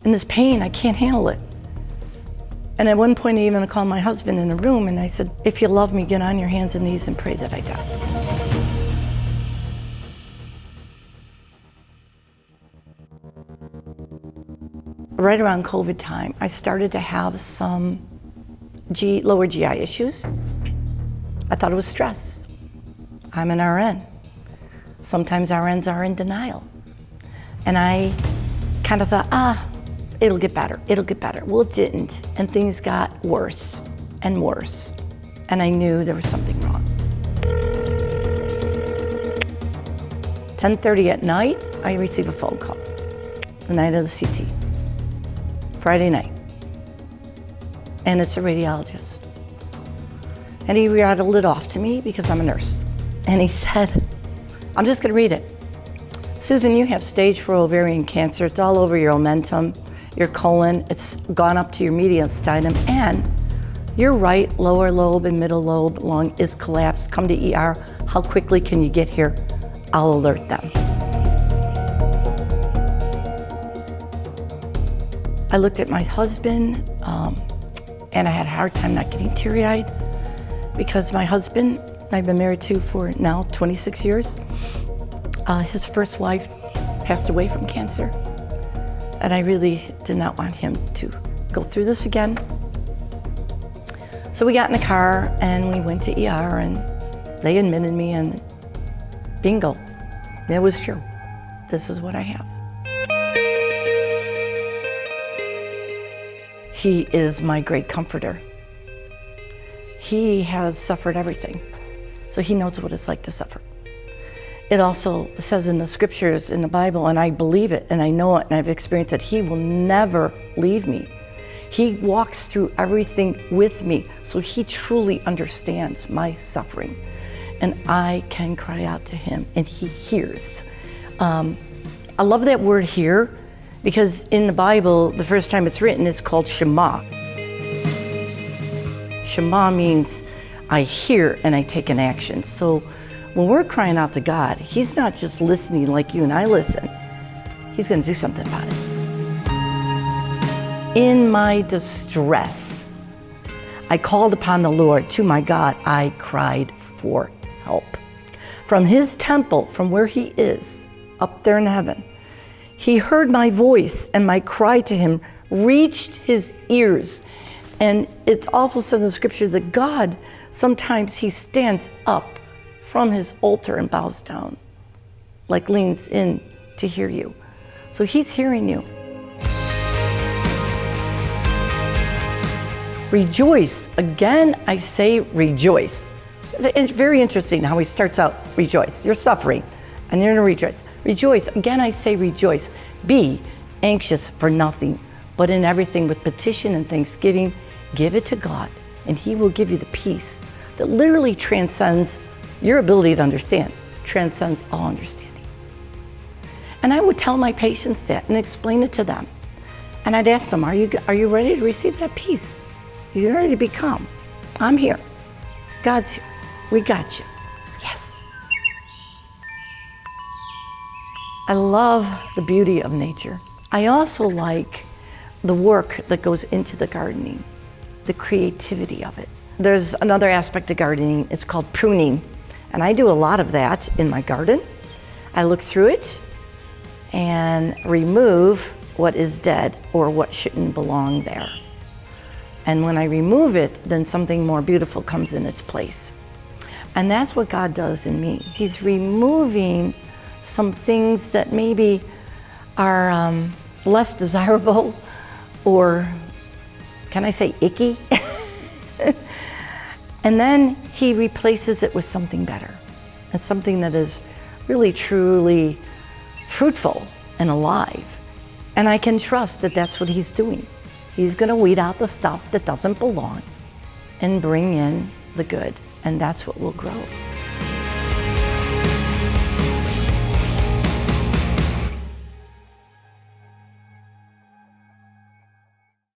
And this pain, I can't handle it. And at one point I even called my husband in the room and I said, if you love me, get on your hands and knees and pray that I die. Right around COVID time, I started to have some lower GI issues. I thought it was stress. I'm an RN. Sometimes RNs are in denial. And I kind of thought, it'll get better, it'll get better. Well, it didn't, and things got worse and worse. And I knew there was something wrong. 10:30 at night, I receive a phone call, the night of the CT, Friday night. And it's a radiologist. And he rattled it off to me because I'm a nurse. And he said, I'm just gonna read it. Susan, you have stage 4 ovarian cancer. It's all over your omentum, your colon. It's gone up to your mediastinum, and your right lower lobe and middle lobe lung is collapsed. Come to ER. How quickly can you get here? I'll alert them. I looked at my husband, and I had a hard time not getting teary-eyed because my husband, I've been married to for now 26 years. His first wife passed away from cancer, and I really did not want him to go through this again. So we got in the car and we went to ER, and they admitted me, and bingo, it was true. This is what I have. He is my great comforter. He has suffered everything, so he knows what it's like to suffer. It also says in the scriptures in the Bible, and I believe it, and I know it, and I've experienced it, he will never leave me. He walks through everything with me, so he truly understands my suffering. And I can cry out to him, and he hears. I love that word hear, because in the Bible, the first time it's written, it's called Shema. Shema means I hear and I take an action. So when we're crying out to God, he's not just listening like you and I listen. He's going to do something about it. In my distress, I called upon the Lord. To my God, I cried for help. From his temple, from where he is, up there in heaven, he heard my voice, and my cry to him reached his ears. And it also says in the scripture that God, sometimes he stands up from his altar and bows down, like leans in to hear you. So he's hearing you. Rejoice. Again, I say rejoice. It's very interesting how he starts out, rejoice. You're suffering, and you're gonna rejoice. Rejoice. Again, I say rejoice. Be anxious for nothing, but in everything with petition and thanksgiving, give it to God, and he will give you the peace that literally transcends your ability to understand, transcends all understanding. And I would tell my patients that and explain it to them. And I'd ask them, are you ready to receive that peace? Are you ready to be calm? I'm here. God's here. We got you. Yes. I love the beauty of nature. I also like the work that goes into the gardening, the creativity of it. There's another aspect of gardening, it's called pruning. And I do a lot of that in my garden. I look through it and remove what is dead or what shouldn't belong there. And when I remove it, then something more beautiful comes in its place. And that's what God does in me. He's removing some things that maybe are less desirable, or can I say icky? And then he replaces it with something better, and something that is really, truly fruitful and alive. And I can trust that that's what he's doing. He's gonna weed out the stuff that doesn't belong and bring in the good, and that's what will grow.